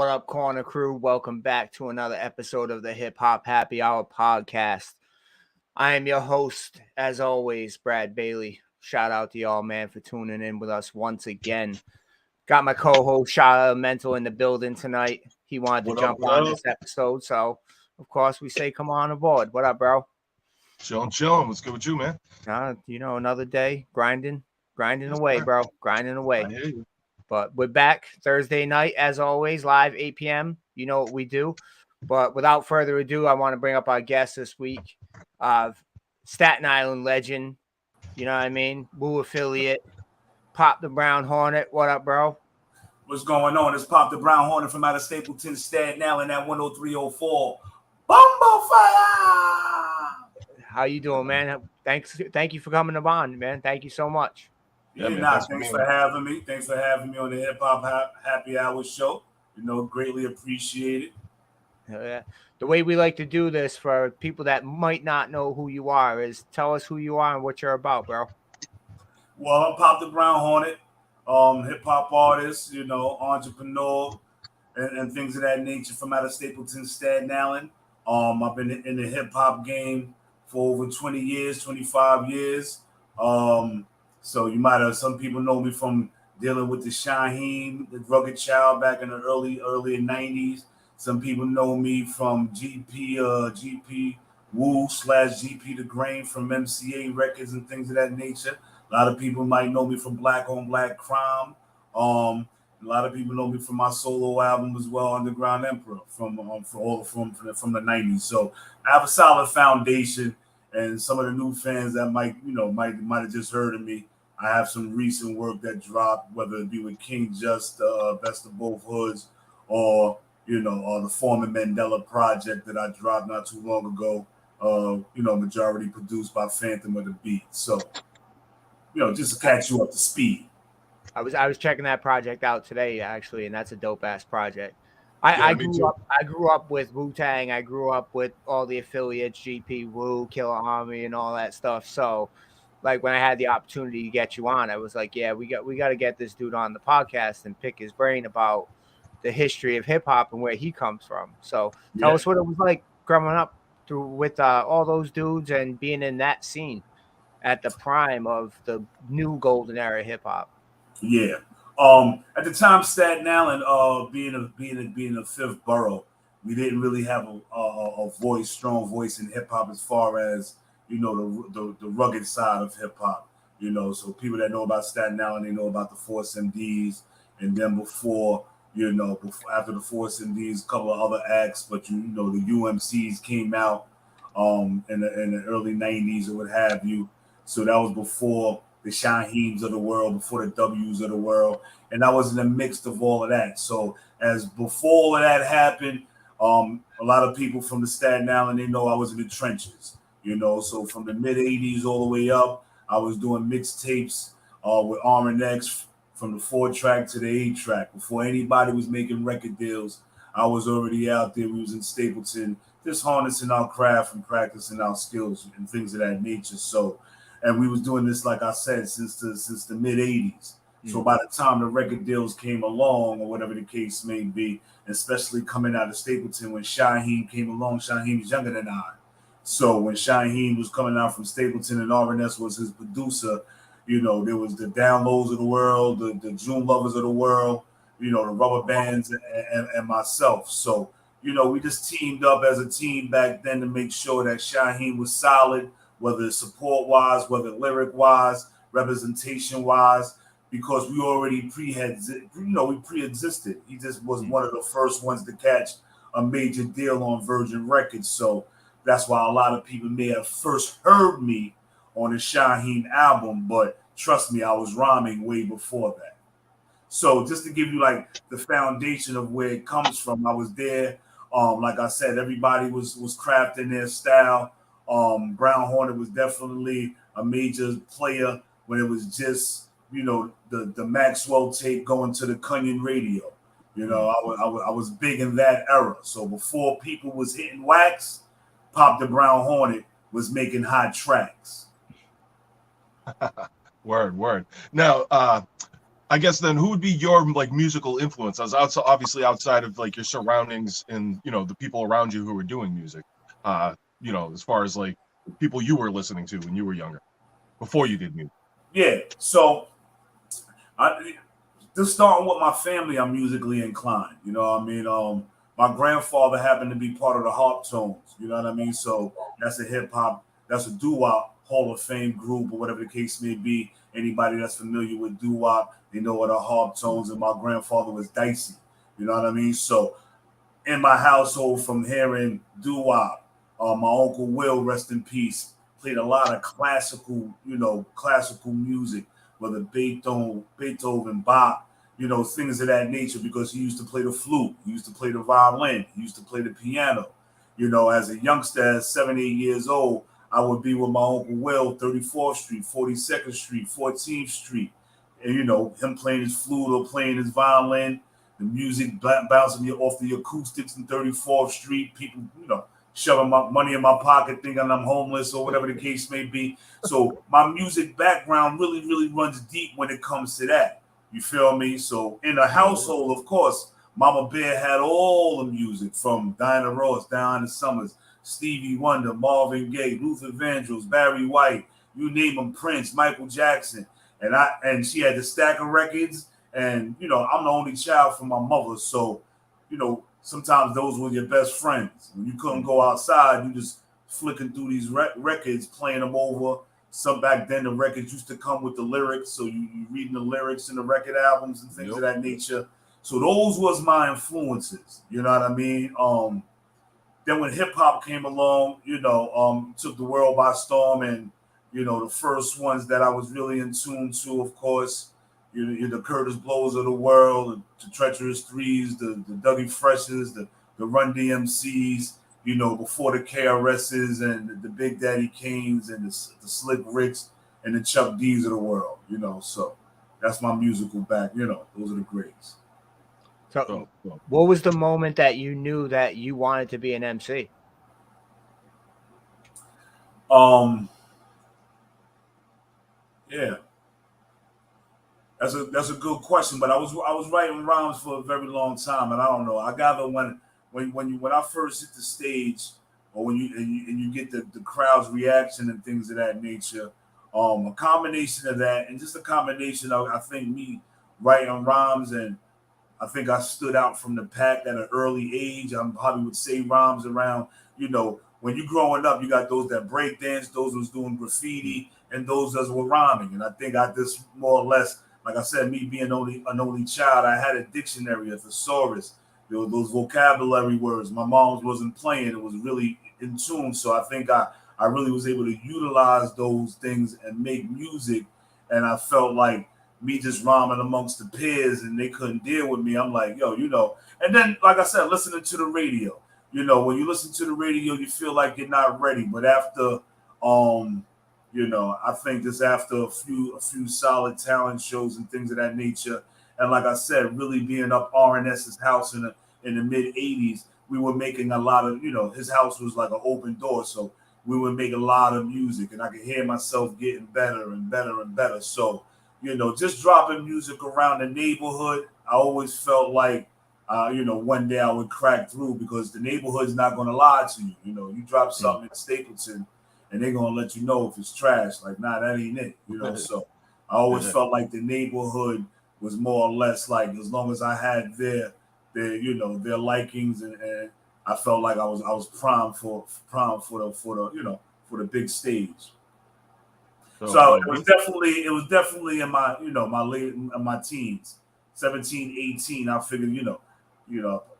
What up, Corner Crew? Welcome back to another episode of the Hip Hop Happy Hour podcast. I am your host, as always, Brad Bailey. Shout out to y'all, man, for tuning in with us once again. Got my co-host, Shah Mental, in the building tonight. He wanted to jump on this episode, so, of course, we say come on aboard. What up, bro? Chilling. What's good with you, man? Another day, grinding away, sir. bro. Grinding away. I hear you. But we're back Thursday night, as always, live 8 p.m. You know what we do. But without further ado, I want to bring up our guest this week. Staten Island legend, you know what I mean? Woo affiliate, Pop the Brown Hornet. What up, bro? What's going on? It's Pop the Brown Hornet from out of Stapleton, Staten Island at 10304. Bumble Fire! How you doing, man? Thank you for coming on, man. Thank you so much. Thanks for having me. Thanks for having me on the Hip Hop Happy Hour show. Greatly appreciate it. The way we like to do this for people that might not know who you are is tell us who you are and what you're about, bro. Well, I'm Pop the Brown Hornet, hip hop artist, entrepreneur, and things of that nature from out of Stapleton, Staten Island. I've been in the hip hop game for over 20 years, 25 years. So you might have, some people know me from dealing with the Shaheem, the Rugged Child back in the early 90s. Some people know me from GP Woo / GP The Grain from MCA Records and things of that nature. A lot of people might know me from Black on Black Crime. A lot of people know me from my solo album as well, Underground Emperor, from the 90s. So I have a solid foundation, and some of the new fans that might have just heard of me. I have some recent work that dropped, whether it be with King Just, Best of Both Hoods, or the Foreman Mandela project that I dropped not too long ago. Majority produced by Phantom of the Beat. So, just to catch you up to speed. I was checking that project out today, actually, and that's a dope ass project. I grew up with Wu-Tang. I grew up with all the affiliates, GP, Wu, Killer Army, and all that stuff. So, like, when I had the opportunity to get you on, I was like, yeah, we got to get this dude on the podcast and pick his brain about the history of hip hop and where he comes from. So, tell us what it was like growing up with all those dudes and being in that scene at the prime of the new golden era hip hop. Yeah. At the time, Staten Island, being a fifth borough, we didn't really have a strong voice in hip hop as far as the rugged side of hip hop. So people that know about Staten Island, they know about the Force MDs, and then after the Force MDs, a couple of other acts, but the UMCs came out in the early 90s or what have you. So that was before the Shaheems of the world, before the W's of the world. And I was in a mix of all of that. So as before all of that happened, a lot of people from the Staten Island, they know I was in the trenches, So from the mid 80s all the way up, I was doing mixtapes with R&X from the 4-track to the 8-track. Before anybody was making record deals, I was already out there. We was in Stapleton, just harnessing our craft and practicing our skills and things of that nature. So, and we was doing this, like I said, since the mid 80s. So by the time the record deals came along, or whatever the case may be, especially coming out of Stapleton, when Shaheem came along, Shaheem was younger than I. So when Shaheem was coming out from Stapleton and R&S was his producer, there was the Downloads of the world, the June Lovers of the world, the Rubber Bands and myself. So, we just teamed up as a team back then to make sure that Shaheem was solid, whether support-wise, whether lyric-wise, representation-wise, because we already pre-existed. He just was one of the first ones to catch a major deal on Virgin Records. So that's why a lot of people may have first heard me on the Shaheem album, but trust me, I was rhyming way before that. So just to give you like the foundation of where it comes from, I was there. Like I said, everybody was crafting their style. Brown Hornet was definitely a major player when it was just, the Maxwell tape going to the Cunyon radio. I was big in that era. So before people was hitting wax, Pop the Brown Hornet was making hot tracks. Word. Now, I guess then who would be your like musical influence? As obviously outside of like your surroundings and the people around you who were doing music. As far as like people you were listening to when you were younger, before you did music. Yeah. So just starting with my family, I'm musically inclined. You know what I mean? My grandfather happened to be part of the Harp Tones. You know what I mean? So that's a hip hop, that's a doo-wop Hall of Fame group or whatever the case may be. Anybody that's familiar with doo-wop, they know what a Harp Tones. And my grandfather was Dicey. You know what I mean? So in my household, from hearing doo-wop, my uncle Will, rest in peace, played a lot of classical, classical music, whether Beethoven, Bach, things of that nature, because he used to play the flute, he used to play the violin, he used to play the piano. As a youngster, at 7, 8 years old, I would be with my uncle Will, 34th Street, 42nd Street, 14th Street, and him playing his flute or playing his violin, the music bouncing off the acoustics in 34th Street, people, shoving my money in my pocket, thinking I'm homeless or whatever the case may be. So my music background really, really runs deep when it comes to that. You feel me? So in the household, of course, Mama Bear had all the music from Diana Ross, Diana Summers, Stevie Wonder, Marvin Gaye, Luther Vandross, Barry White, you name them, Prince, Michael Jackson. And she had the stack of records. And, I'm the only child from my mother. So, sometimes those were your best friends. When you couldn't go outside, you just flicking through these records, playing them over. Some back then, the records used to come with the lyrics. So you reading the lyrics in the record albums and things of that nature. So those was my influences. You know what I mean? Then when hip hop came along, took the world by storm. And, the first ones that I was really in tune to, of course, the Curtis Blows of the world, the Treacherous Threes, the Dougie Freshes, the Run DMCs, before the KRSs and the Big Daddy Kanes and the Slick Ricks and the Chuck D's of the world, So that's my musical back. Those are the greats. So what was the moment that you knew that you wanted to be an MC? Yeah. That's a good question, but I was writing rhymes for a very long time, and I don't know. I gather when I first hit the stage, or when you get the crowd's reaction and things of that nature, a combination of that, and just a combination of, I think, me writing rhymes, and I think I stood out from the pack at an early age. I probably would say rhymes around, when you're growing up, you got those that break dance, those who's doing graffiti, and those that were rhyming, and I think I just more or less. Like I said, me being an only child, I had a dictionary, a thesaurus, those vocabulary words. My mom wasn't playing; it was really in tune. So I think I really was able to utilize those things and make music. And I felt like me just rhyming amongst the peers, and they couldn't deal with me. I'm like, yo, And then, like I said, listening to the radio. When you listen to the radio, you feel like you're not ready. But after, I think just after a few solid talent shows and things of that nature, and like I said, really being up RNS's house in the mid '80s, we were making a lot of, his house was like an open door, so we would make a lot of music, and I could hear myself getting better and better and better. So, just dropping music around the neighborhood, I always felt like, one day I would crack through, because the neighborhood's not going to lie to you. You drop something in Stapleton, and they're gonna let you know if it's trash. Like, nah, that ain't it. So I always felt like the neighborhood was more or less like, as long as I had their likings, and I felt like I was primed for the big stage. So it was definitely in my my teens, 17, 18. I figured,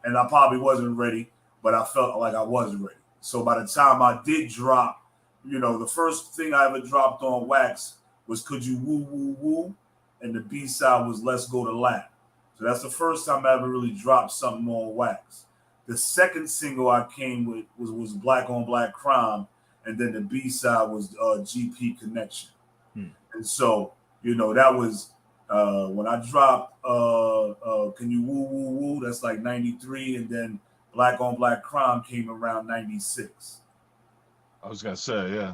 and I probably wasn't ready, but I felt like I was ready. So by the time I did drop, the first thing I ever dropped on wax was Could You Woo Woo Woo, and the B-side was Let's Go to Lap. So that's the first time I ever really dropped something on wax. The second single I came with was Black on Black Crime, and then the B-side was GP Connection. And so, that was when I dropped Can You Woo Woo Woo, that's like 93, and then Black on Black Crime came around 96. I was gonna say, yeah,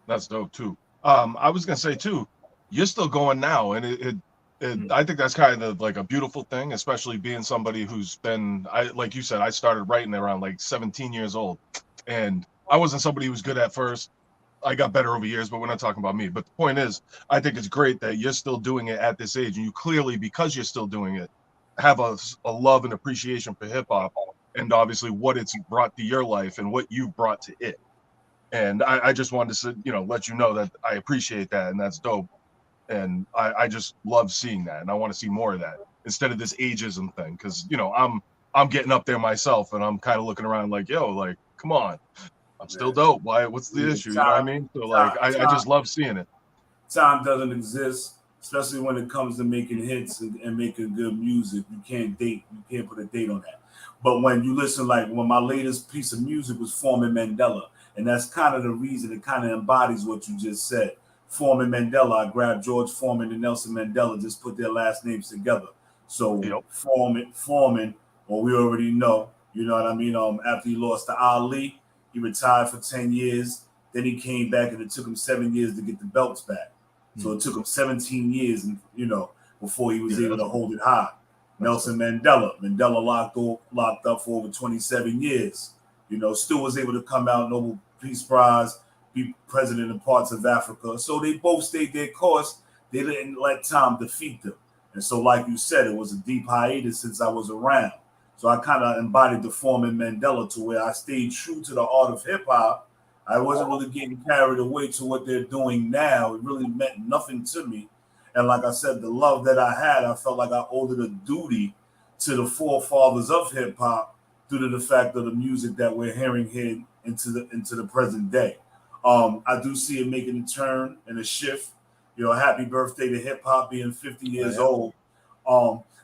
that's dope too. I was gonna say too, you're still going now, and I think that's kind of like a beautiful thing, especially being somebody who's been, like you said, I started writing around like 17 years old, and I wasn't somebody who was good at first. I got better over years, but we're not talking about me. But the point is, I think it's great that you're still doing it at this age, and you clearly, because you're still doing it, have a love and appreciation for hip hop, and obviously what it's brought to your life and what you've brought to it. And I just wanted to, let you know that I appreciate that, and that's dope. And I just love seeing that, and I want to see more of that instead of this ageism thing, because I'm getting up there myself, and I'm kind of looking around like, yo, like, come on, I'm still dope. Why? What's the issue? You know what I mean? So like, I just love seeing it. Time doesn't exist, especially when it comes to making hits and making good music. You can't put a date on that. But when you listen, like when my latest piece of music was Foreman Mandela, and that's kind of the reason it kind of embodies what you just said. Foreman Mandela, I grabbed George Foreman and Nelson Mandela, just put their last names together. So Yep. Foreman, well, we already know, you know what I mean? After he lost to Ali, he retired for 10 years. Then he came back, and it took him 7 years to get the belts back. So it took him 17 years, and before he was able to hold it high. Nelson Mandela locked up for over 27 years. Still was able to come out, Nobel Peace Prize, be president in parts of Africa. So they both stayed their course. They didn't let time defeat them. And so, like you said, it was a deep hiatus since I was around. So I kind of embodied the Foreman Mandela, to where I stayed true to the art of hip hop. I wasn't really getting carried away to what they're doing now. It really meant nothing to me. And like I said, the love that I had, I felt like I owed it a duty to the forefathers of hip hop due to the fact of the music that we're hearing here into the present day. I do see it making a turn and a shift. Happy birthday to hip hop being 50 years old.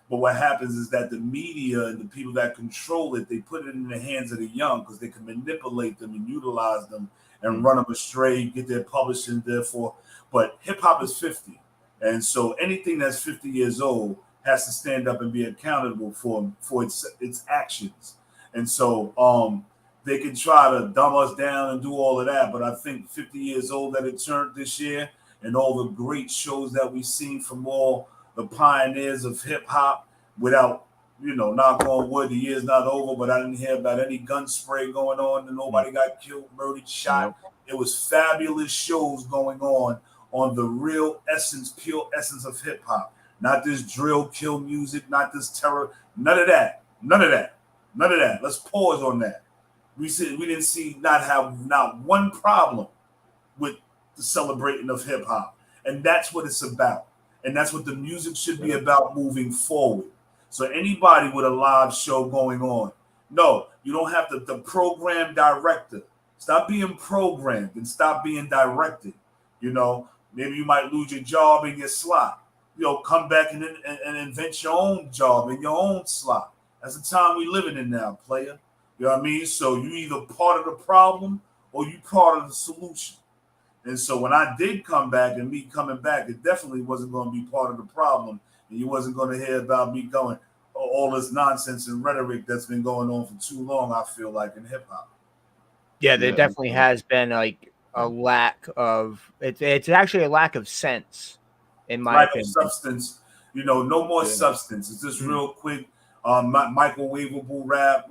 But what happens is that the media and the people that control it, they put it in the hands of the young because they can manipulate them and utilize them and run them astray, get their publishing, therefore. But hip hop is 50. And so anything that's 50 years old has to stand up and be accountable for its actions. And so they can try to dumb us down and do all of that. But I think 50 years old that it turned this year, and all the great shows that we've seen from all the pioneers of hip hop, without, knock on wood, the year's not over, but I didn't hear about any gun spray going on and nobody got killed, murdered, shot. It was fabulous shows going on the real essence, pure essence of hip hop. Not this drill kill music, not this terror, none of that. Let's pause on that. We didn't see not one problem with the celebrating of hip hop. And that's what it's about. And that's what the music should be about moving forward. So anybody with a live show going on, no, you don't have the program director. Stop being programmed and stop being directed. Maybe you might lose your job in your slot. Come back and invent your own job in your own slot. That's the time we living in now, player. You know what I mean? So you either part of the problem or you part of the solution. And so when I did come back, and me coming back, it definitely wasn't going to be part of the problem. And you wasn't going to hear about me going all this nonsense and rhetoric that's been going on for too long, I feel like, in hip hop. Yeah, there definitely has been like a lack of it's actually a lack of sense, in my opinion. Substance, no more substance. It's just real quick, microwavable rap,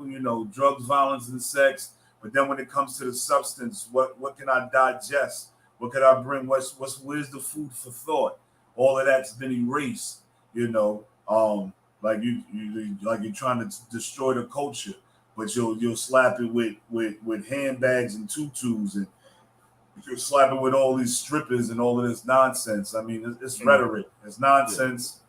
drugs, violence, and sex. But then when it comes to the substance, what can I digest? What could I bring? Where's the food for thought? All of that's been erased, like you're trying to destroy the culture, but you'll slap it with handbags and tutus, and you'll slap it with all these strippers and all of this nonsense. I mean, it's rhetoric, it's nonsense.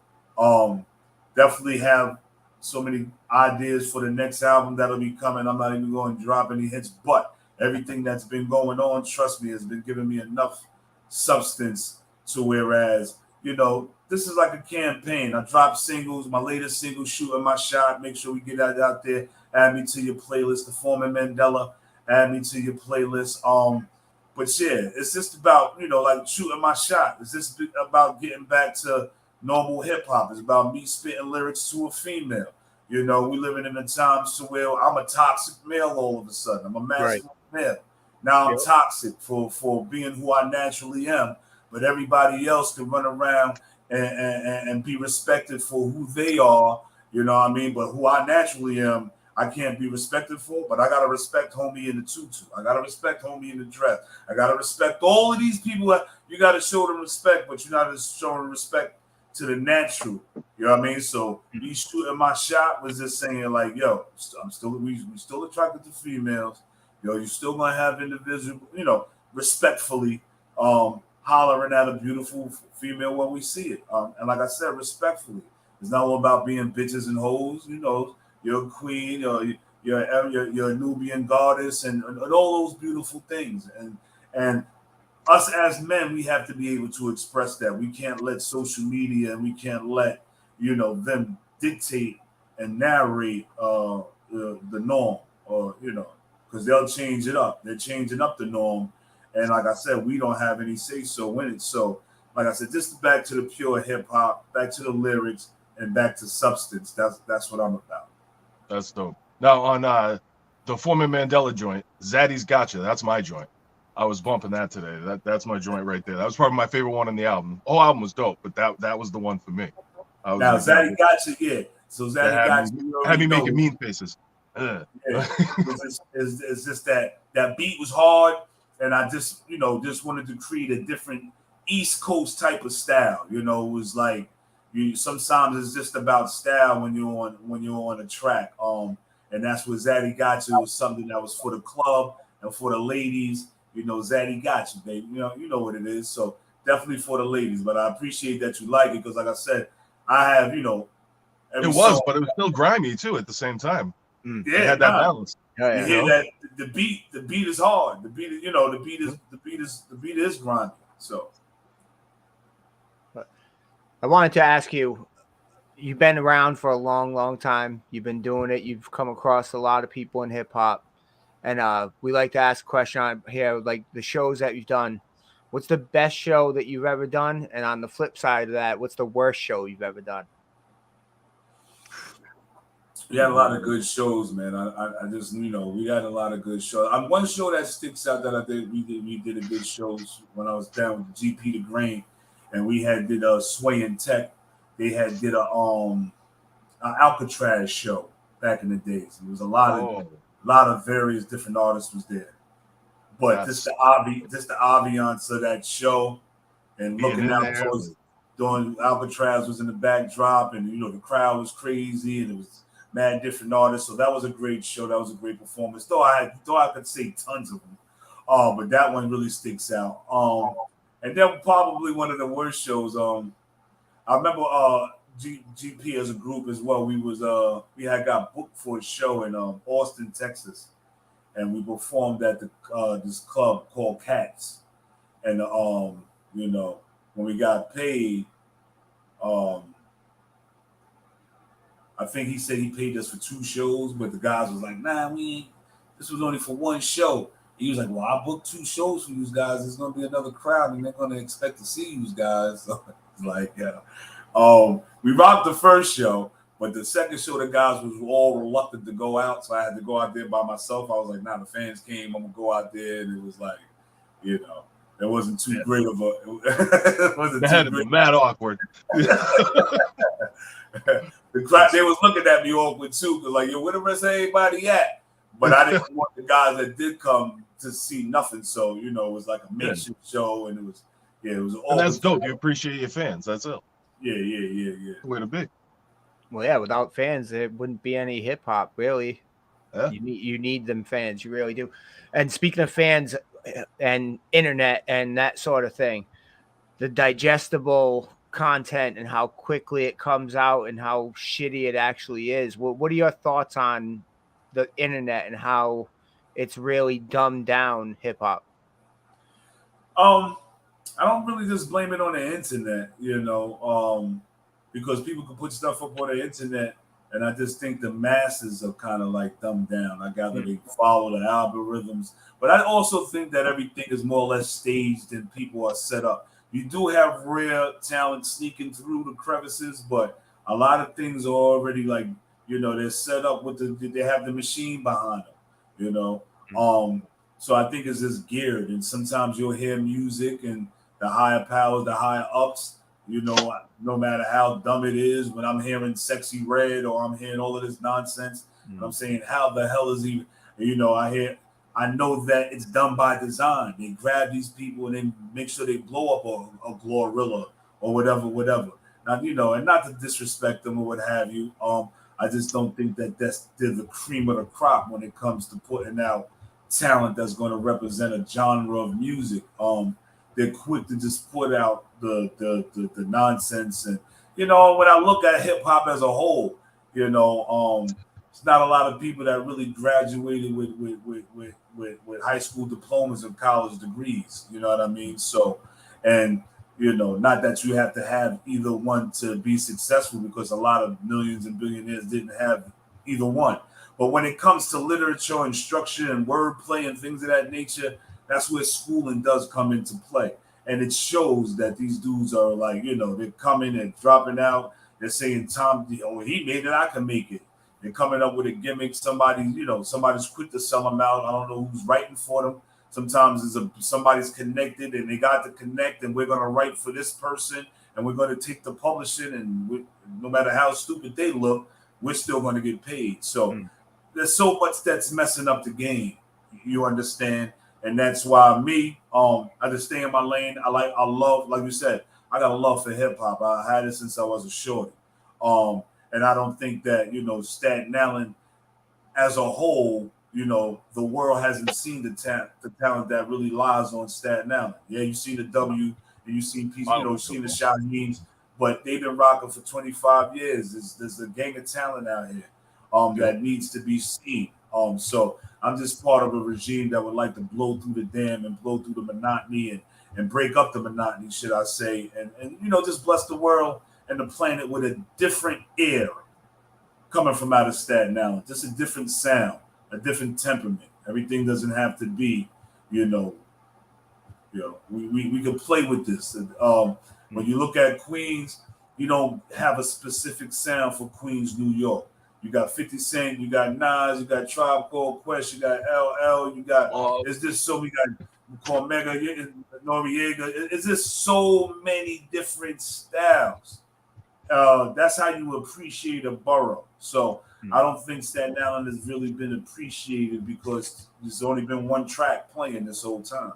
Definitely have so many ideas for the next album that'll be coming. I'm not even going to drop any hits, but everything that's been going on, trust me, has been giving me enough substance to whereas, this is like a campaign. I drop singles, my latest single, Shooting My Shot. Make sure we get that out there. Add me to your playlist, The Foreman Mandela. Add me to your playlist. But yeah, it's just about, like shooting my shot. It's just about getting back to normal hip hop. It's about me spitting lyrics to a female. We living in a time where I'm a toxic male all of a sudden. I'm a masculine male. Now I'm toxic for being who I naturally am. But everybody else can run around and be respected for who they are. You know what I mean? But who I naturally am, I can't be respected for. But I gotta respect homie in the tutu. I gotta respect homie in the dress. I gotta respect all of these people. You gotta show them respect, but you're not showing respect to the natural. You know what I mean? So me shooting my shot was just saying like, yo, we still attracted to females. Yo, you still gonna have individual, respectfully hollering at a beautiful female when we see it. And like I said, respectfully. It's not all about being bitches and hoes. You're a queen, you're a Nubian goddess, and all those beautiful things. And us as men, we have to be able to express that. We can't let social media and we can't let them dictate and narrate the norm, or because they'll change it up. They're changing up the norm, and like I said, we don't have any say so in it. So, like I said, just back to the pure hip hop, back to the lyrics, and back to substance. That's what I'm about. That's dope. Now on the Foreman Mandela joint, Zaddy's Gotcha. That's my joint. I was bumping that today. That's my joint right there. That was probably my favorite one on the album. The whole album was dope, but that was the one for me. Now Zaddy Gotcha, yeah. So Zaddy Gotcha had me making mean faces. Yeah. It's just that beat was hard, and I just wanted to create a different East Coast type of style. It was like sometimes it's just about style when you're on a track. And that's what Zaddy Gotcha was, something that was for the club and for the ladies. Zaddy Gotcha, baby. You know what it is. So definitely for the ladies. But I appreciate that you like it because, like I said, I have it was, but it was still grimy too at the same time. Yeah, it had that balance. You hear that the beat is hard. The beat is grimy. So I wanted to ask you, you've been around for a long, long time. You've been doing it. You've come across a lot of people in hip hop. And we like to ask a question on here, like the shows that you've done. What's the best show that you've ever done? And on the flip side of that, what's the worst show you've ever done? We had a lot of good shows, man. I just, we had a lot of good shows. One show that sticks out that I think we did a good shows when I was down with GP the Grain, and we did a Sway and Tech. They did a Alcatraz show back in the days. It was a lot of various different artists was there. But just the ambiance of that show and looking out towards doing Alcatraz was in the backdrop, and the crowd was crazy, and it was mad different artists. So that was a great show. That was a great performance. Though I could say tons of them. But that one really sticks out. And then probably one of the worst shows. I remember GP as a group as well. We had got booked for a show in Austin, Texas, and we performed at this club called Cats. And when we got paid, I think he said he paid us for 2 shows, but the guys was like, nah, this was only for 1 show. He was like, well, I booked 2 shows for you guys. There's going to be another crowd, and they're going to expect to see you guys. So it's like, yeah. We rocked the first show, but the second show, the guys was all reluctant to go out, so I had to go out there by myself. I was like, nah, the fans came. I'm going to go out there, and it was like, it wasn't too great of a – it wasn't too great. Mad awkward. The crowd, they was looking at me awkward too, because like, yo, where the rest of everybody at? But I didn't want the guys that did come to see nothing. So it was like a makeshift show, and it was and that's dope. You appreciate your fans. That's it. Yeah. Way to be. Well, yeah. Without fans, there wouldn't be any hip hop, really. Yeah. You need them fans. You really do. And speaking of fans and internet and that sort of thing, the digestible content and how quickly it comes out and how shitty it actually is. What are your thoughts on the internet and how it's really dumbed down hip hop? I don't really just blame it on the internet, because people can put stuff up on the internet, and I just think the masses are kind of like dumbed down. I gather they follow the algorithms, but I also think that everything is more or less staged and people are set up. You do have rare talent sneaking through the crevices, but a lot of things are already like, they're set up they have the machine behind them, So I think it's just geared, and sometimes you'll hear music and the higher powers, the higher ups, You know, no matter how dumb it is, when I'm hearing Sexy Red or I'm hearing all of this nonsense, and I'm saying, how the hell is he? You know, I know that it's done by design. They grab these people and then make sure they blow up a Glorilla or whatever. Now, you know, and not to disrespect them or what have you. I just don't think that they're the cream of the crop when it comes to putting out talent that's going to represent a genre of music. They're quick to just put out the nonsense, and you know, when I look at hip hop as a whole, you know, it's not a lot of people that really graduated with high school diplomas and college degrees. You know what I mean? So, and you know, not that you have to have either one to be successful, because a lot of millions and billionaires didn't have either one. But when it comes to literature and structure and wordplay and things of that nature, that's where schooling does come into play. And it shows that these dudes are like, you know, they're coming and dropping out. They're saying, Tom, oh, he made it, I can make it. They're coming up with a gimmick. Somebody's quick to sell them out. I don't know who's writing for them. Sometimes somebody's connected and they got to connect, and we're going to write for this person, and we're going to take the publishing, and no matter how stupid they look, we're still going to get paid. So there's so much that's messing up the game. You understand? And that's why I just stay in my lane. I love, like you said, I got a love for hip hop. I had it since I was a shorty. And I don't think that, you know, Staten Island as a whole, you know, the world hasn't seen the talent that really lies on Staten Island. Yeah, you've seen the W, and you've seen people, you know, you've seen the Shaheens, but they've been rocking for 25 years. There's a gang of talent out here that needs to be seen. So I'm just part of a regime that would like to blow through the dam and blow through the monotony and break up the monotony, should I say, and you know, just bless the world and the planet with a different air coming from out of Staten Island, just a different sound, a different temperament. Everything doesn't have to be, we can play with this. When you look at Queens, you don't have a specific sound for Queens, New York. You got 50 Cent, you got Nas, you got Tribe Called Quest, you got LL, you got it's just so we got Cormega, Noriega. It's just so many different styles. That's how you appreciate a borough. So I don't think Staten Island has really been appreciated because there's only been one track playing this whole time.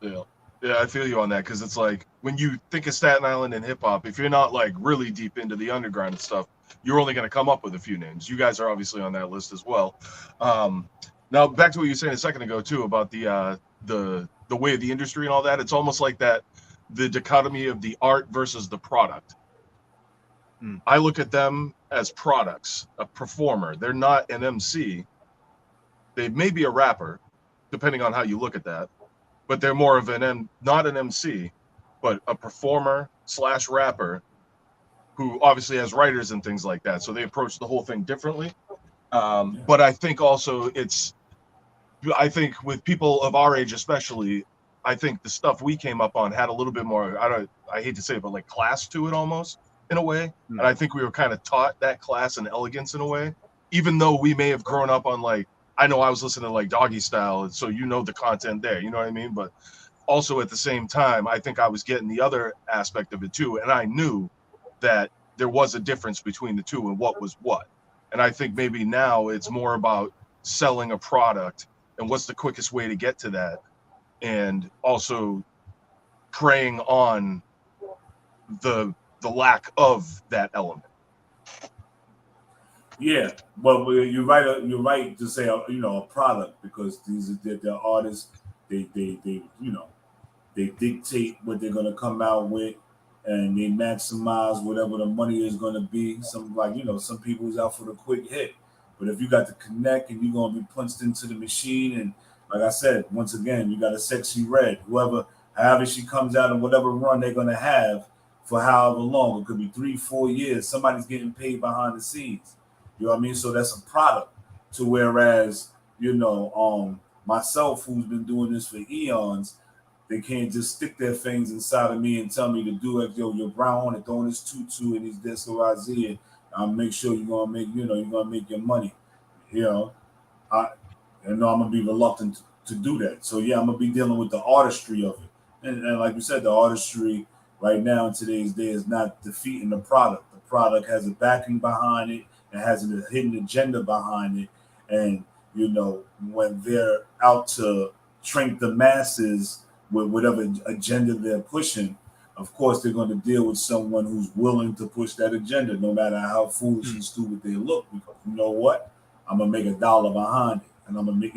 Yeah, I feel you on that, because it's like when you think of Staten Island and hip hop, if you're not like really deep into the underground and stuff, you're only going to come up with a few names. You guys are obviously on that list as well. Now back to what you were saying a second ago too about the way of the industry and all that. It's almost like that, the dichotomy of the art versus the product. I look at them as products, a performer. They're not an MC. They may be a rapper, depending on how you look at that, but they're more of not an MC, but a performer / rapper who obviously has writers and things like that. So they approach the whole thing differently. But I think also I think with people of our age, especially, I think the stuff we came up on had a little bit more, I hate to say it, but like class to it almost in a way. And I think we were kind of taught that class and elegance in a way, even though we may have grown up on like, I know I was listening to like Doggy Style. So, you know, the content there, you know what I mean? But also at the same time, I think I was getting the other aspect of it too. And I knew that there was a difference between the two and what was what. And I think maybe now it's more about selling a product and what's the quickest way to get to that. And also preying on the lack of that element. Yeah, but you're right. You're right to say a product, because these are the artists. They dictate what they're gonna come out with, and they maximize whatever the money is gonna be. Some people's out for the quick hit, but if you got to connect and you're gonna be punched into the machine, and like I said, once again, you got a Sexy Red, however she comes out and whatever run they're gonna have for however long, it could be 3-4 years. Somebody's getting paid behind the scenes. You know what I mean? So that's a product. To whereas, myself, who's been doing this for eons, they can't just stick their things inside of me and tell me to do it. Yo, you're brown and throwing this tutu and these this or Z, and make sure you're gonna make your money. I'm gonna be reluctant to do that. So yeah, I'm gonna be dealing with the artistry of it, and like you said, the artistry right now in today's day is not defeating the product. The product has a backing behind it, it has a hidden agenda behind it, and when they're out to shrink the masses with whatever agenda they're pushing, of course they're going to deal with someone who's willing to push that agenda, no matter how foolish and stupid they look. Because you know what, I'm gonna make $1 behind it, and I'm gonna make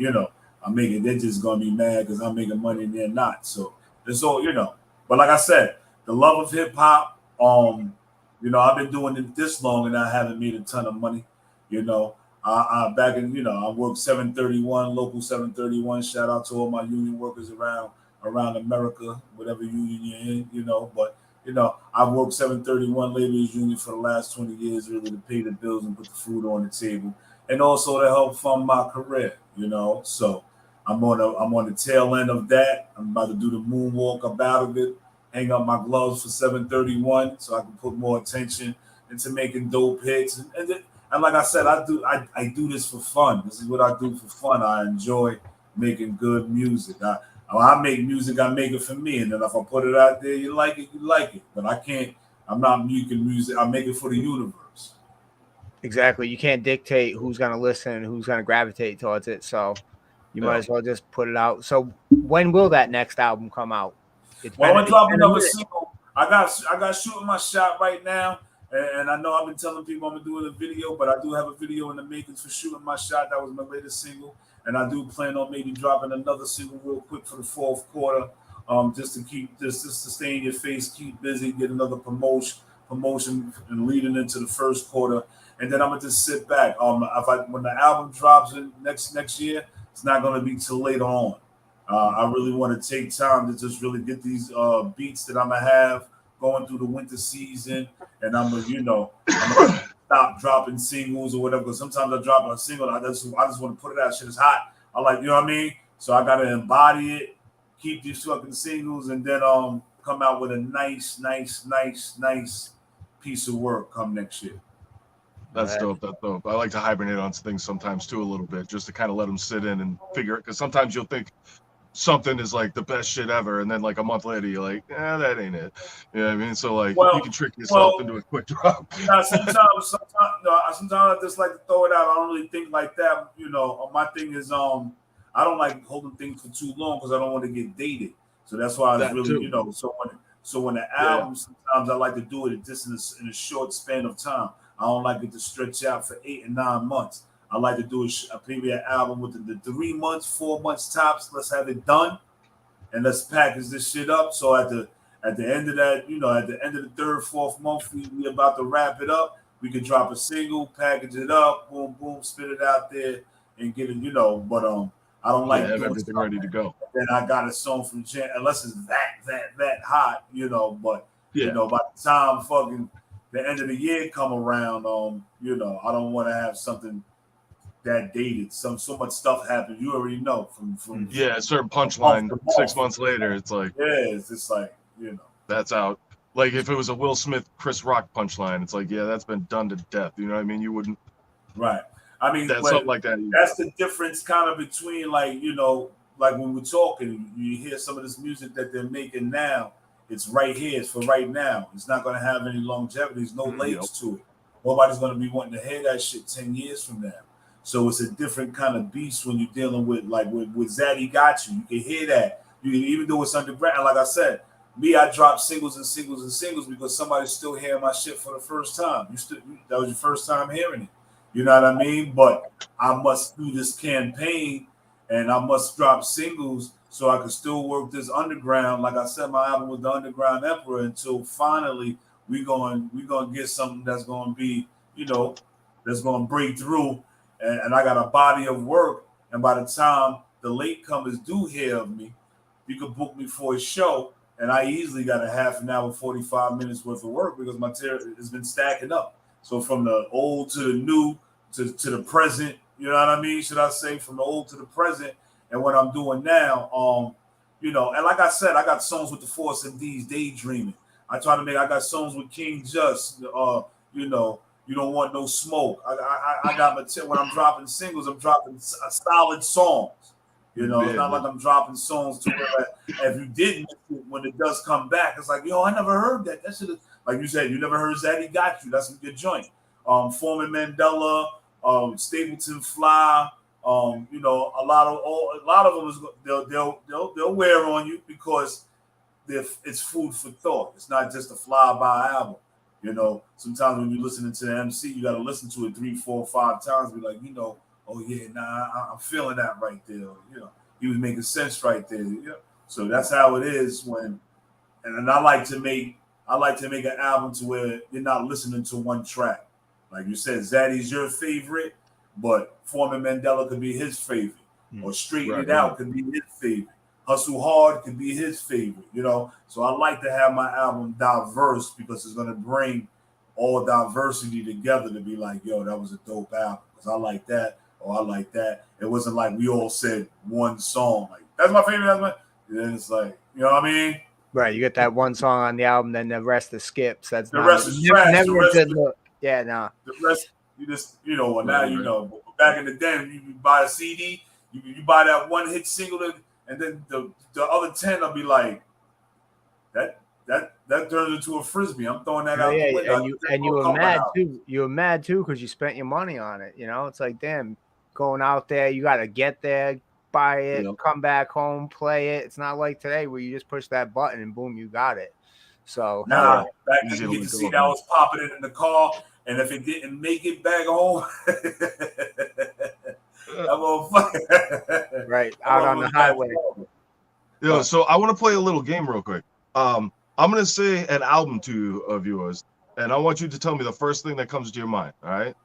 I'm making. They're just gonna be mad because I'm making money and they're not. So it's all But like I said, the love of hip hop. I've been doing it this long and I haven't made a ton of money. I back in I worked 731, local 731. Shout out to all my union workers around America, whatever union you're in. But I've worked 731 laborers union for the last 20 years, really to pay the bills and put the food on the table, and also to help fund my career. So I'm on the tail end of that. I'm about to do the moonwalk up out of it, hang up my gloves for 731 so I can put more attention into making dope hits. And like I said, I do this for fun. This is what I do for fun. I enjoy making good music. I make music, I make it for me. And then if I put it out there, you like it, you like it. But I'm not making music, I make it for the universe. Exactly. You can't dictate who's going to listen and who's going to gravitate towards it. So you might as well just put it out. So when will that next album come out? Well, I'm gonna drop another single. I got shooting my shot right now, and I know I've been telling people I'm gonna do a video, but I do have a video in the makings for shooting my shot. That was my latest single, and I do plan on maybe dropping another single real quick for the fourth quarter, just to stay in your face, keep busy, get another promotion, and leading into the first quarter, and then I'm gonna just sit back. When the album drops in next year, it's not gonna be till later on. I really want to take time to just really get these beats that I'm gonna have going through the winter season, and I'm gonna stop dropping singles or whatever. Because sometimes I drop a single, and I just want to put it out. Shit is hot. I like, what I mean. So I gotta embody it, keep these fucking singles, and then come out with a nice piece of work come next year. That's dope. That's dope. I like to hibernate on things sometimes too, a little bit, just to kind of let them sit in and figure it. Because sometimes you'll think something is like the best shit ever, and then like a month later you're like, that ain't it. You know what I mean? So like you can trick yourself into a quick drop. Sometimes I just like to throw it out. I don't really think like that. My thing is I don't like holding things for too long because I don't want to get dated. So that's why I was really so when the album, sometimes I like to do it just in a short span of time. I don't like it to stretch out for 8 and 9 months. I like to do a premiere album with the 3 months, 4 months tops. Let's have it done, and let's package this shit up. So at the end of that, at the end of the 3rd, 4th month, we about to wrap it up. We can drop a single, package it up, boom, boom, spit it out there, and get it. But I don't like have everything ready to go. Then I got a song from Jan, unless it's that hot, But by the time fucking the end of the year come around, I don't want to have something that dated. So much stuff happened. You already know from a certain punchline 6 months later. It's like it's just like that's out. Like if it was a Will Smith, Chris Rock punchline, it's like that's been done to death. You know what I mean? You wouldn't. Right. I mean, that's something like that. That's the difference, kind of between like when we're talking, you hear some of this music that they're making now. It's right here. It's for right now. It's not going to have any longevity. There's no legs to it. Nobody's going to be wanting to hear that shit 10 years from now. So it's a different kind of beast when you're dealing with with Zaddy Got You. You can hear that. Even though it's underground. Like I said, I drop singles because somebody's still hearing my shit for the first time. That was your first time hearing it. You know what I mean? But I must do this campaign and I must drop singles so I can still work this underground. Like I said, my album was the Underground Emperor until finally we're going to get something that's going to be, that's going to break through. And I got a body of work. And by the time the latecomers do hear of me, you can book me for a show. And I easily got a half an hour, 45 minutes worth of work because my material has been stacking up. So from the old to the new to the present, you know what I mean? Should I say from the old to the present? And what I'm doing now, and like I said, I got songs with the Force MD's Daydreaming. I got songs with King Just, you don't want no smoke. I got when I'm dropping singles, I'm dropping solid songs. You know, it's not like I'm dropping songs to where if you didn't, when it does come back, it's like, yo, I never heard that. That should have, like you said, you never heard Zaddy Got You. That's a good joint. Foreman Mandela, Stapleton Fly. You know, a lot of them is they'll wear on you because it's food for thought. It's not just a fly-by album. You know, sometimes when you're listening to the MC, you got to listen to it 3, 4, 5 times. Be like, you know, oh yeah, nah, I'm feeling that right there. You know, he was making sense right there. You know? So that's how it is when, and I like to make an album to where you're not listening to one track. Like you said, Zaddy's your favorite, but Foreman Mandela could be his favorite, or Straighten It Out could be his favorite. Hustle Hard could be his favorite, you know. So I like to have my album diverse because it's gonna bring all diversity together to be like, yo, that was a dope album because I like that, or I like that. It wasn't like we all said one song, like that's my favorite album. And then it's like, you know what I mean? Right, you get that one song on the album, then the rest is skips. That's the rest is trash. Never a good look. Yeah, no. The rest, you just, you know, well, now you know. But back in the day, you buy a CD, you buy that one hit single, and then the other 10 will be like, that turns into a frisbee. I'm throwing that out the window. And you were mad too. You were mad too because you spent your money on it. You know, it's like, damn, going out there, you got to get there, buy it, come back home, play it. It's not like today where you just push that button and boom, you got it. So back then you get to see that I was popping it in the car, and if it didn't make it back home, right out on the highway. Yeah, so I want to play a little game real quick. I'm gonna say an album of yours, and I want you to tell me the first thing that comes to your mind. All right.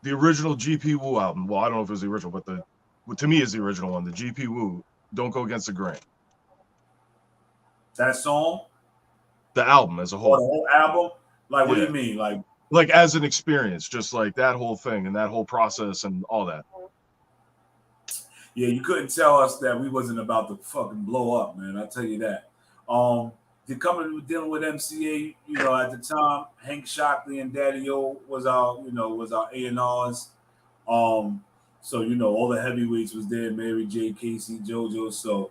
The original GP Wu album. Well, I don't know if it was the original, but to me is the original one. The GP Wu. Don't Go Against the Grain. That song. The album as a whole. The whole album. Like, what do you mean? Like as an experience, just like that whole thing and that whole process and all that. Yeah, you couldn't tell us that we wasn't about to fucking blow up, man. I'll tell you that. Dealing with MCA, you know, at the time, Hank Shockley and Daddy O was our A&Rs. So, you know, all the heavyweights was there, Mary J, Casey, JoJo. So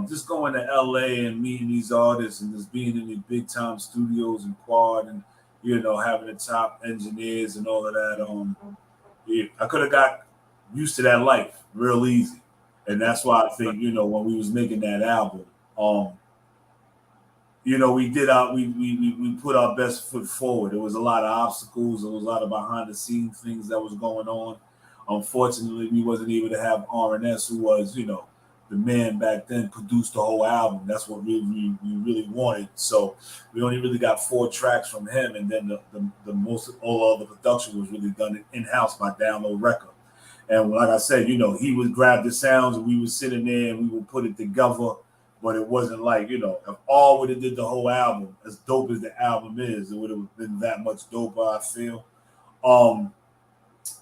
just going to LA and meeting these artists and just being in these big time studios and Quad and, you know, having the top engineers and all of that. I could have got used to that life real easy. And that's why I think, you know, when we was making that album, you know, we put our best foot forward. There was a lot of obstacles. There was a lot of behind the scenes things that was going on. Unfortunately, we wasn't able to have RNS, who was, you know, the man back then, produced the whole album. That's what we really wanted. So we only really got 4 tracks from him, and then the most all of the production was really done in-house by Download Record. And like I said, you know, he would grab the sounds and we would sit in there and we would put it together. But it wasn't like, you know, if all would have did the whole album, as dope as the album is, it would have been that much doper, I feel.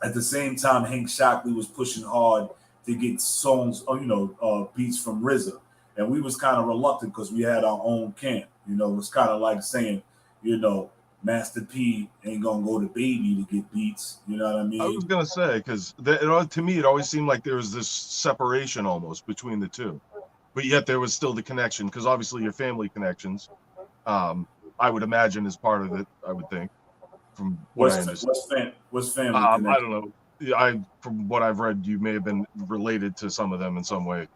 At the same time, Hank Shockley was pushing hard to get songs, you know, beats from RZA. And we was kind of reluctant because we had our own camp. You know, it was kind of like saying, you know, Master P ain't gonna go to Baby to get beats. You know what I mean? I was gonna say, because to me it always seemed like there was this separation almost between the two, but yet there was still the connection, because obviously your family connections, I would imagine, is part of it. I would think, from what I understand. What's family? I don't know. From what I've read, you may have been related to some of them in some way.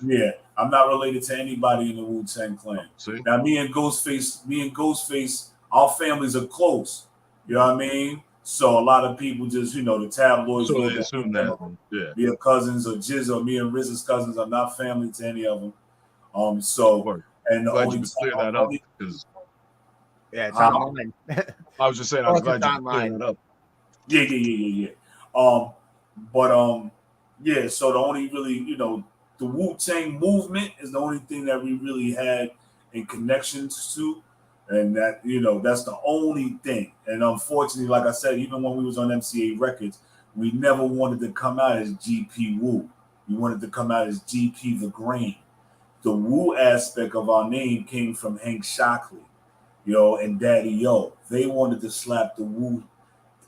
Yeah, I'm not related to anybody in the Wu-Tang Clan. See? Now, me and Ghostface, our families are close. You know what I mean? So a lot of people just, you know, the tabloids. So they assume that, yeah. We are cousins, or Jizz, or me and RZA's cousins are not family to any of them. So, and the glad only you could clear that up, because yeah, it's online. I was just saying, I was glad you cleared that up. Yeah. Yeah. So the only really, you know, the Wu-Tang movement is the only thing that we really had in connections to. And that, you know, that's the only thing. And unfortunately, like I said, even when we was on MCA Records, we never wanted to come out as GP Wu. We wanted to come out as GP The Grain. The Wu aspect of our name came from Hank Shockley, you know, and Daddy Yo. They wanted to slap the Wu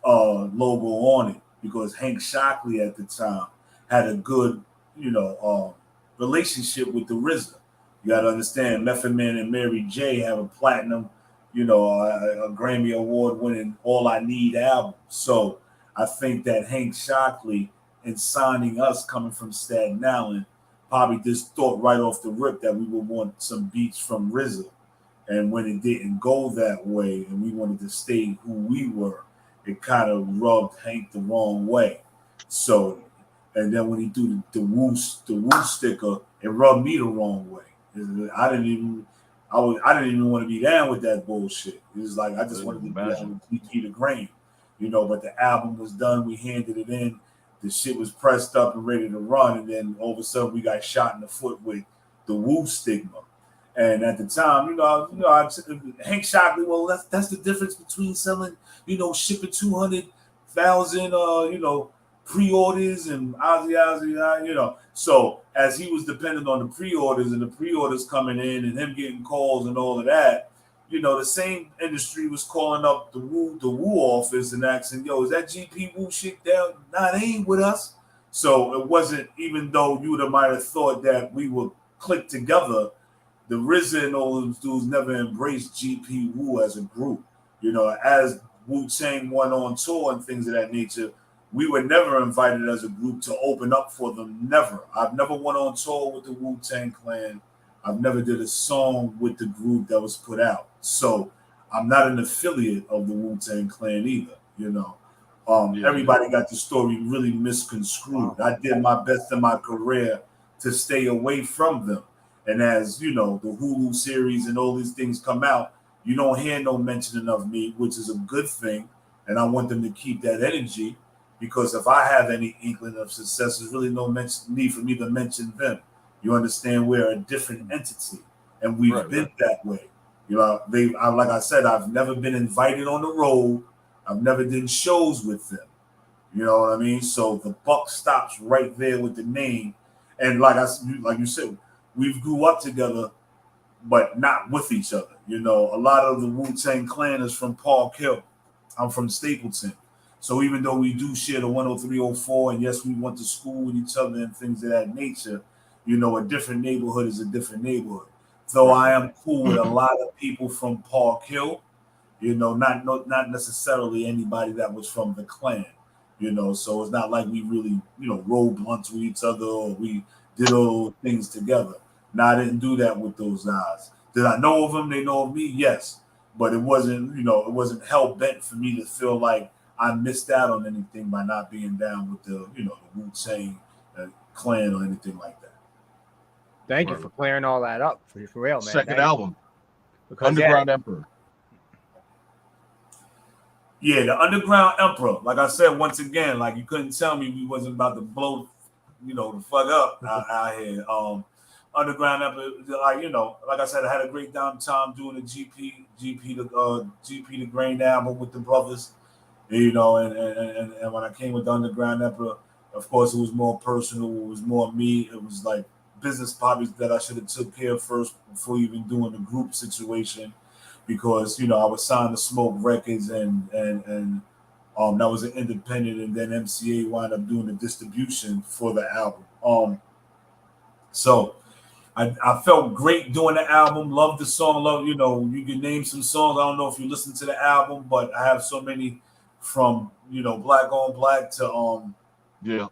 logo on it because Hank Shockley at the time had a good, relationship with the RZA. You got to understand, Method Man and Mary J have a platinum, a Grammy Award winning All I Need album. So I think that Hank Shockley in signing us coming from Staten Island probably just thought right off the rip that we would want some beats from RZA. And when it didn't go that way and we wanted to stay who we were, it kind of rubbed Hank the wrong way. So, and then when he threw the woo sticker, it rubbed me the wrong way. I didn't even want to be down with that bullshit. It was like I just wanted to be down with GP the Grain, But the album was done. We handed it in. The shit was pressed up and ready to run, and then all of a sudden we got shot in the foot with the woo stigma. And at the time, Hank Shockley. Well, that's the difference between selling, shipping 200,000, pre-orders and Ozzy. So as he was dependent on the pre-orders and the pre-orders coming in and him getting calls and all of that, the same industry was calling up the Woo office and asking, yo, is that GP Woo shit down? Nah, they ain't with us. So it wasn't, even though you might have thought that we would click together, the RZA and all those dudes never embraced GP Woo as a group. As Wu-Tang went on tour and things of that nature, we were never invited as a group to open up for them. Never. I've never went on tour with the Wu-Tang Clan. I've never did a song with the group that was put out. So I'm not an affiliate of the Wu-Tang Clan either, Everybody got the story really misconstrued. I did my best in my career to stay away from them. And as, the Hulu series and all these things come out, you don't hear no mentioning of me, which is a good thing. And I want them to keep that energy, because if I have any inkling of success, there's really no need for me to mention them. You understand? We're a different entity, and we've been that way. Like I said, I've never been invited on the road. I've never done shows with them. You know what I mean? So the buck stops right there with the name. And like you said, we've grew up together, but not with each other. A lot of the Wu-Tang Clan is from Park Hill. I'm from Stapleton. So even though we do share the 10304, and yes, we went to school with each other and things of that nature, a different neighborhood is a different neighborhood. Though I am cool with a lot of people from Park Hill, not necessarily anybody that was from the clan, so it's not like we really, rolled blunts with each other or we did all things together. Now, I didn't do that with those guys. Did I know of them? They know of me? Yes. But it wasn't, it wasn't hell-bent for me to feel like I missed out on anything by not being down with the Wu-Tang Clan or anything like that. Thank you for clearing all that up for real, man. Second album, Underground Emperor. Yeah, the Underground Emperor. Like I said, once again, like you couldn't tell me we wasn't about to blow, the fuck up out here. Underground Emperor, like I said, I had a great time doing the GP the Grain album with the brothers. And when I came with the Underground Emperor, of course, it was more personal. It was more me. It was like business problems that I should have took care of first before even doing the group situation, because I was signed to Smoke Records and that was an independent, and then MCA wound up doing the distribution for the album. So I felt great doing the album. Loved the song. You can name some songs. I don't know if you listen to the album, but I have so many, from Black on Black to yeah.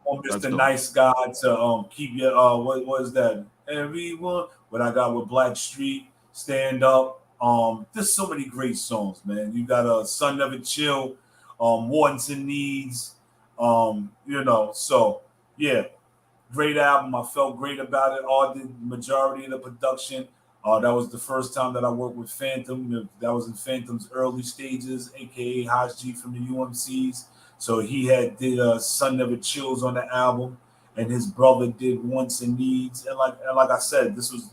Mr. Nice Guy to keep your what was that? Everyone. What I got with Black Street, Stand Up. There's so many great songs, man. You got Sun Never Chill, Warrington Needs, so yeah, great album. I felt great about it. All the majority of the production. That was the first time that I worked with Phantom. That was in Phantom's early stages, aka Haj G from the UMCs. So he did Sun Never Chills on the album, and his brother did Wants and Needs. And like I said, this was,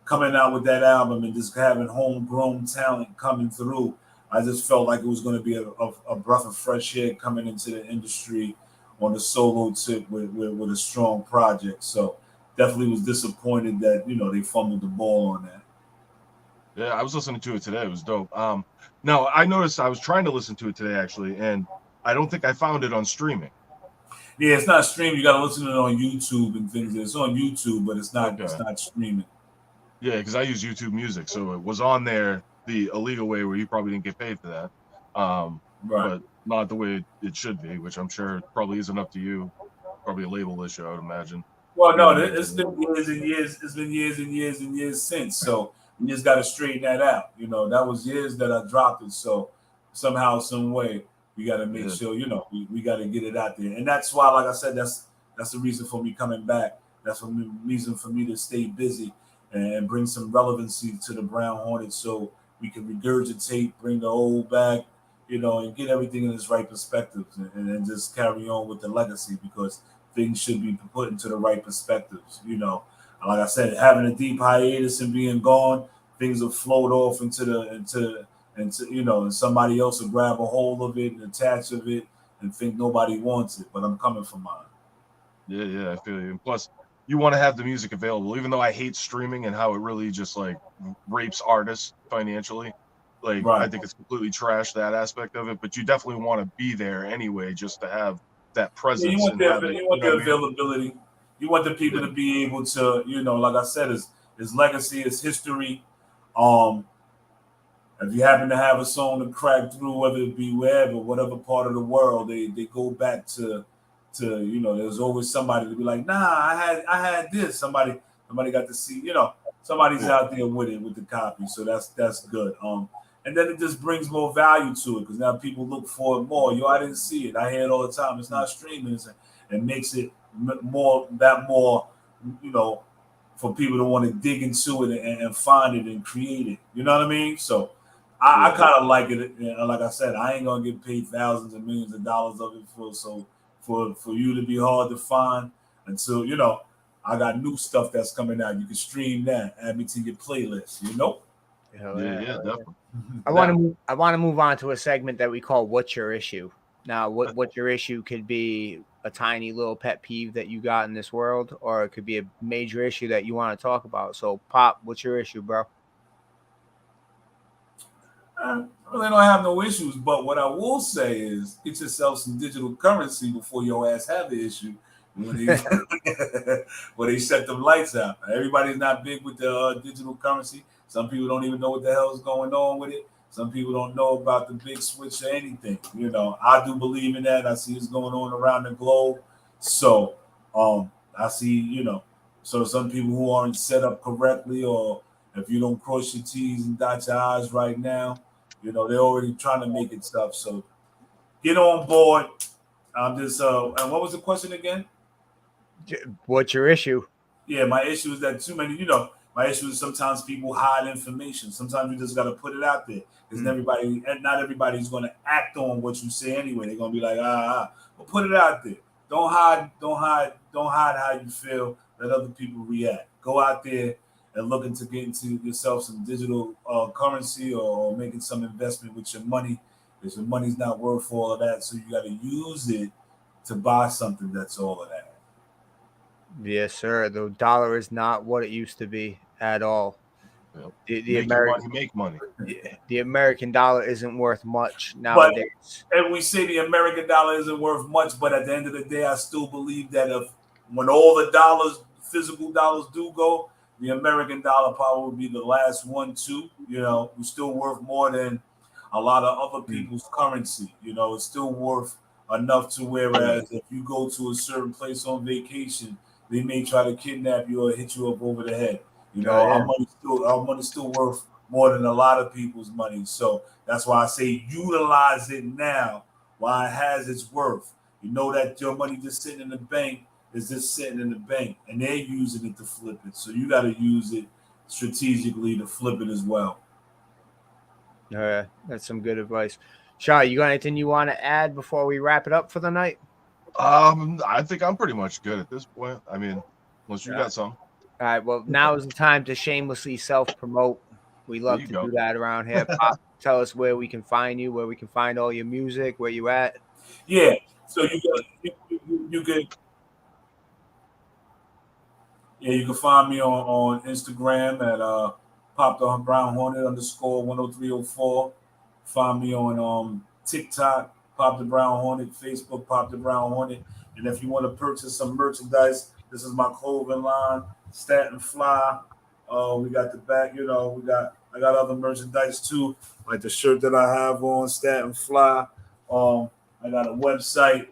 coming out with that album and just having homegrown talent coming through. I just felt like it was going to be a breath of fresh air coming into the industry on the solo tip with a strong project. So definitely was disappointed that, they fumbled the ball on that. Yeah, I was listening to it today. It was dope. No, I noticed I was trying to listen to it today, actually, and I don't think I found it on streaming. Yeah, it's not streaming. You got to listen to it on YouTube and things. It's on YouTube, but it's not. It's not streaming. Yeah, because I use YouTube Music, so it was on there the illegal way where you probably didn't get paid for that, but not the way it should be, which I'm sure probably isn't up to you. Probably a label issue, I would imagine. Well, no, it's been years and years. It's been years and years and years since. So we just got to straighten that out. You know, that was years that I dropped it. So somehow, some way, we got to make sure. You know, we got to get it out there. And that's why, like I said, that's the reason for me coming back. That's the reason for me to stay busy and bring some relevancy to the Brown Hornet, so we can regurgitate, bring the old back, you know, and get everything in its right perspectives, and just carry on with the legacy, because things should be put into the right perspectives. You know, like I said, having a deep hiatus and being gone, things will float off into you know, and somebody else will grab a hold of it and attach of it and think nobody wants it. But I'm coming for mine. Yeah, I feel you. And plus, you want to have the music available, even though I hate streaming and how it really just like rapes artists financially. Like, I think it's completely trash, that aspect of it, but you definitely want to be there anyway, just to have that presence. Yeah, you want the availability. You want the people to be able to, you know, like I said, his legacy, his history. If you happen to have a song to crack through, whether it be wherever, whatever part of the world, they go back to, you know, there's always somebody to be like, nah, I had this. Somebody got to see, you know, somebody's out there with it, with the copy. So that's good. And then it just brings more value to it, because now people look for it more. Yo, I didn't see it. I hear it all the time. It's not streaming. It makes it more, you know, for people to want to dig into it and find it and create it. You know what I mean? So I kind of like it. And like I said, I ain't gonna get paid thousands and millions of dollars of it for you to be hard to find until, you know, I got new stuff that's coming out. You can stream that, add me to your playlist, you know? Yeah, definitely. I want to move on to a segment that we call "What's Your Issue." Now, what your issue could be a tiny little pet peeve that you got in this world, or it could be a major issue that you want to talk about. So, Pop, what's your issue, bro? I really don't have no issues, but what I will say is get yourself some digital currency before your ass have the issue when they shut them lights out. Everybody's not big with the digital currency. Some people don't even know what the hell is going on with it. Some people don't know about the big switch or anything. You know, I do believe in that. I see it's going on around the globe. So I see, you know, so some people who aren't set up correctly, or if you don't cross your T's and dot your I's right now, you know, they're already trying to make it tough. So get on board. I'm just and what was the question again? What's your issue? Yeah, my issue is that too many, you know, my issue is sometimes people hide information. Sometimes you just got to put it out there, because not everybody's going to act on what you say anyway. They're going to be like, well, put it out there. Don't hide how you feel. Let other people react. Go out there and looking to get into yourself some digital currency, or making some investment with your money, because your money's not worth all of that. So you got to use it to buy something that's all of that. Yes, sir. The dollar is not what it used to be at all. The American make money. The American dollar isn't worth much nowadays. And we say the American dollar isn't worth much, but at the end of the day, I still believe that when all the dollars, physical dollars, do go, the American dollar probably will be the last one too. You know, we're still worth more than a lot of other people's currency. You know, it's still worth enough to whereas if you go to a certain place on vacation, they may try to kidnap you or hit you up over the head. You know, our money's still worth more than a lot of people's money. So that's why I say utilize it now while it has its worth. You know that your money just sitting in the bank is just sitting in the bank, and they're using it to flip it. So you got to use it strategically to flip it as well. That's some good advice. Shaw, you got anything you want to add before we wrap it up for the night? I think I'm pretty much good at this point. I mean, unless you got some. All right. Well, now is the time to shamelessly self-promote. We love to do that around here. Pop, tell us where we can find you, where we can find all your music, where you at. Yeah. So you can find me on Instagram at Pop the Brown Hornet _10304. Find me on TikTok, Pop the Brown Hornet, Facebook, Pop the Brown Hornet. And if you want to purchase some merchandise, this is my clothing line, Staten Fly. We got the back, I got other merchandise too, like the shirt that I have on, Staten Fly. I got a website,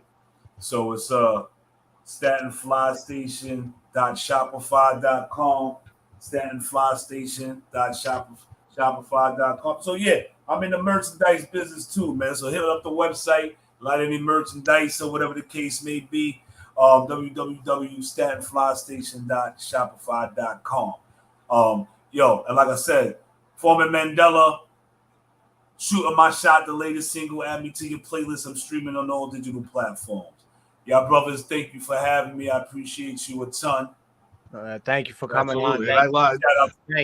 so it's statenflystation.shopify.com, statenflystation.shopify.com. So yeah, I'm in the merchandise business too, man. So hit up the website, like any merchandise or whatever the case may be. www.statenflystation.shopify.com. And like I said, Foreman Mandela, Shooting My Shot, the latest single, add me to your playlist. I'm streaming on all digital platforms. Y'all brothers, thank you for having me. I appreciate you a ton. Thank you for coming on. I lied.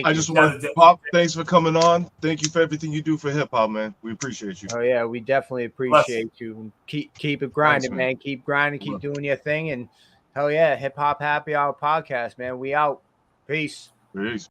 I just want to Pop. Thanks for coming on. Thank you for everything you do for hip hop, man. We appreciate you. Oh yeah, we definitely appreciate you. Keep it grinding, man. Keep grinding. Keep doing your thing, and hell yeah, Hip Hop Happy Hour podcast, man. We out. Peace. Peace.